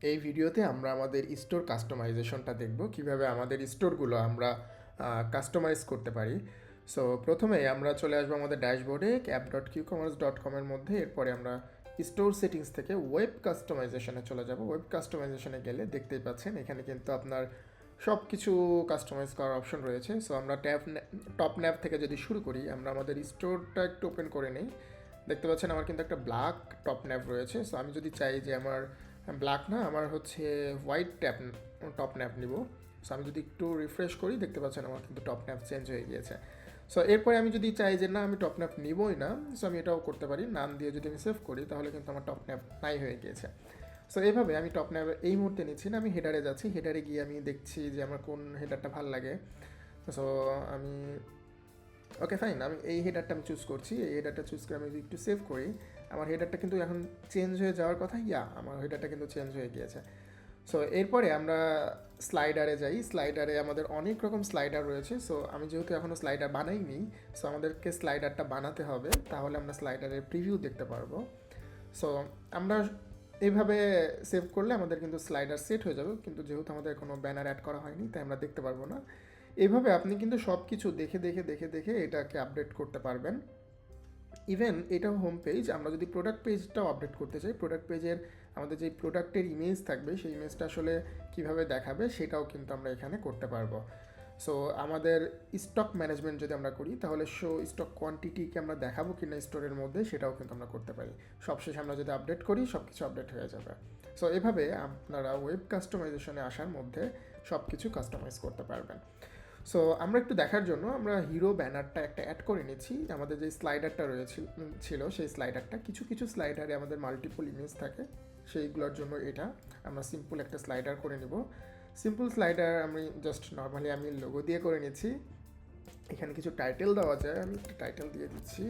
এই ভিডিওতে আমরা আমাদের স্টোর কাস্টমাইজেশনটা দেখব কিভাবে আমাদের স্টোরগুলো আমরা কাস্টমাইজ করতে পারি। সো প্রথমে আমরা চলে আসবো আমাদের ড্যাশবোর্ডে app.qcommerce.com-এর মধ্যে। এরপরে আমরা স্টোর সেটিংস থেকে ওয়েব কাস্টমাইজেশনে চলে যাব। ওয়েব কাস্টমাইজেশনে গেলে দেখতেই পাচ্ছেন এখানে কিন্তু আপনার সব কিছু কাস্টমাইজ করার অপশন রয়েছে। সো আমরা টপ ন্যাব থেকে যদি শুরু করি, আমরা আমাদের স্টোরটা একটু ওপেন করে নিই। দেখতে পাচ্ছেন আমার কিন্তু একটা ব্ল্যাক টপ ন্যাব রয়েছে। সো আমি যদি চাই যে আমার ব্ল্যাক না, আমার হচ্ছে হোয়াইট টপ ন্যাপ নিব। সো আমি যদি একটু রিফ্রেশ করি, দেখতে পাচ্ছেন আমার কিন্তু টপ ন্যাপ চেঞ্জ হয়ে গিয়েছে। সো এরপরে আমি যদি চাই যে না, আমি টপ ন্যাপ নিবই না, সো আমি এটাও করতে পারি। নাম দিয়ে যদি আমি সেভ করি, তাহলে কিন্তু আমার টপ ন্যাপ নাই হয়ে গিয়েছে। সো এইভাবে আমি টপ ন্যাপ এই মুহূর্তে নিচ্ছি না, আমি হেডারে যাচ্ছি। হেডারে গিয়ে আমি দেখছি যে আমার কোন হেডারটা ভালো লাগে। সো আমি ওকে ফাইন, আমি এই হেডারটা আমি চুজ করছি। এই হেডারটা চুজ করে আমি যদি একটু সেভ করি, আমার হেডারটা কিন্তু এখন চেঞ্জ হয়ে যাওয়ার কথা। আমার হেডারটা কিন্তু চেঞ্জ হয়ে গিয়েছে। সো এরপরে আমরা স্লাইডারে যাই। স্লাইডারে আমাদের অনেক রকম স্লাইডার রয়েছে। সো আমি যেহেতু এখনও স্লাইডার বানাইনি, সো আমাদেরকে স্লাইডারটা বানাতে হবে, তাহলে আমরা স্লাইডারের প্রিভিউ দেখতে পারবো। সো আমরা এইভাবে সেভ করলে আমাদের কিন্তু স্লাইডার সেট হয়ে যাবে, কিন্তু যেহেতু আমাদের কোনো ব্যানার অ্যাড করা হয়নি, তাই আমরা দেখতে পারবো না। এইভাবে আপনি কিন্তু সব কিছু দেখে দেখে দেখে দেখে এটাকে আপডেট করতে পারবেন। ইভেন এটাও হোম পেজ, আমরা যদি প্রোডাক্ট পেজটাও আপডেট করতে চাই, প্রোডাক্ট পেজের আমাদের যে প্রোডাক্টের ইমেজ থাকবে, সেই ইমেজটা আসলে কীভাবে দেখাবে সেটাও কিন্তু আমরা এখানে করতে পারবো। সো আমাদের স্টক ম্যানেজমেন্ট যদি আমরা করি, তাহলে স্টক কোয়ান্টিটিকে আমরা দেখাবো কিনা স্টোরের মধ্যে, সেটাও কিন্তু আমরা করতে পারি। সবশেষে আমরা যদি আপডেট করি, সব কিছু আপডেট হয়ে যাবে। সো এভাবে আপনারা ওয়েব কাস্টমাইজেশনে আসার মধ্যে সব কিছু কাস্টমাইজ করতে পারবেন। সো আমরা একটু দেখার জন্য আমরা হিরো ব্যানারটা একটা অ্যাড করে নিচ্ছি। আমাদের যে স্লাইডারটা ছিল, সেই স্লাইডারটা, কিছু কিছু স্লাইডারে আমাদের মাল্টিপল ইমেজ থাকে, সেইগুলোর জন্য এটা আমরা সিম্পল একটা স্লাইডার করে নিব। সিম্পল স্লাইডার আমি জাস্ট নর্মালি আমি লোগো দিয়ে করে নিচ্ছি। এখানে কিছু টাইটেল দেওয়া যায়, আমি একটা টাইটেল দিয়ে দিচ্ছি।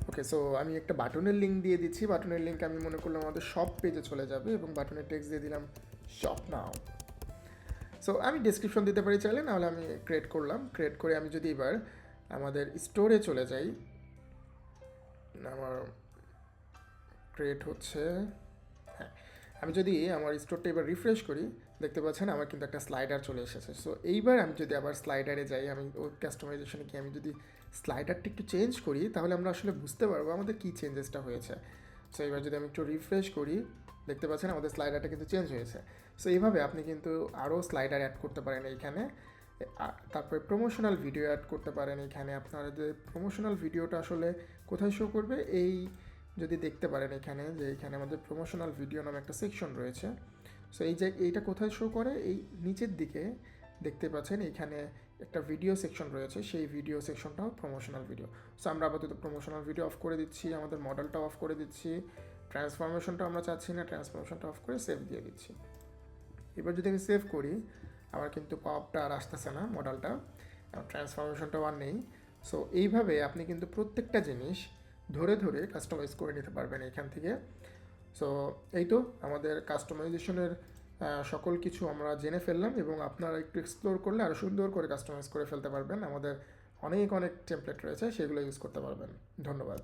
ওকে, সো আমি একটা বাটনের লিঙ্ক দিয়ে দিচ্ছি। বাটনের লিঙ্ক আমি মনে করলাম আমাদের শপ পেজে চলে যাবে, এবং বাটনের টেক্সট দিয়ে দিলাম শপ নাও। সো আমি ডিসক্রিপশন দিতে পারি চাইলে, নাহলে আমি ক্রিয়েট করলাম। ক্রিয়েট করে আমি যদি এবার আমাদের স্টোরে চলে যাই, আমার ক্রিয়েট হচ্ছে, হ্যাঁ, আমি যদি আমার স্টোরটা এবার রিফ্রেশ করি, দেখতে পাচ্ছেন আমার কিন্তু একটা স্লাইডার চলে এসেছে। সো এইবার আমি যদি আবার স্লাইডারে যাই, আমি ওই কাস্টমাইজেশনে কি আমি যদি স্লাইডারটা একটু চেঞ্জ করি, তাহলে আমরা আসলে বুঝতে পারবো আমাদের কী চেঞ্জেসটা হয়েছে। সো এবার যদি আমি একটু রিফ্রেশ করি, দেখতে পাচ্ছেন আমাদের স্লাইডারটা কিন্তু চেঞ্জ হয়েছে। সো এইভাবে আপনি কিন্তু আরও স্লাইডার অ্যাড করতে পারেন এইখানে। তারপরে প্রমোশনাল ভিডিও অ্যাড করতে পারেন এইখানে। আপনারা যে প্রমোশনাল ভিডিওটা আসলে কোথায় শো করবে, এই যদি দেখতে পারেন এখানে, যে এখানে আমাদের প্রমোশনাল ভিডিও নামে একটা সেকশন রয়েছে। সো এই যে এইটা কোথায় শো করে, এই নিচের দিকে দেখতে পাচ্ছেন এখানে একটা ভিডিও সেকশন রয়েছে, সেই ভিডিও সেকশনটাও প্রমোশনাল ভিডিও। সো আমরা আপাতত প্রমোশনাল ভিডিও অফ করে দিচ্ছি, আমাদের মডেলটা অফ করে দিচ্ছি, ট্রান্সফরমেশনটা আমরা চাচ্ছি না, ট্রান্সফরমেশনটা অফ করে সেভ দিয়ে দিচ্ছি। এবার যদি আমি সেভ করি, আমার কিন্তু পপটা আর আসতেছে না, মডেলটা, ট্রান্সফরমেশনটাও আর নেই। সো এইভাবে আপনি কিন্তু প্রত্যেকটা জিনিস ধরে ধরে কাস্টমাইজ করে নিতে পারবেন এখান থেকে। সো এই তো আমাদের কাস্টমাইজেশনের সকল কিছু আমরা জেনে ফেললাম, এবং আপনারা একটু এক্সপ্লোর করলে আরও সুন্দর করে কাস্টমাইজ করে ফেলতে পারবেন। আমাদের অনেক অনেক টেমপ্লেট রয়েছে, সেগুলো ইউজ করতে পারবেন। ধন্যবাদ।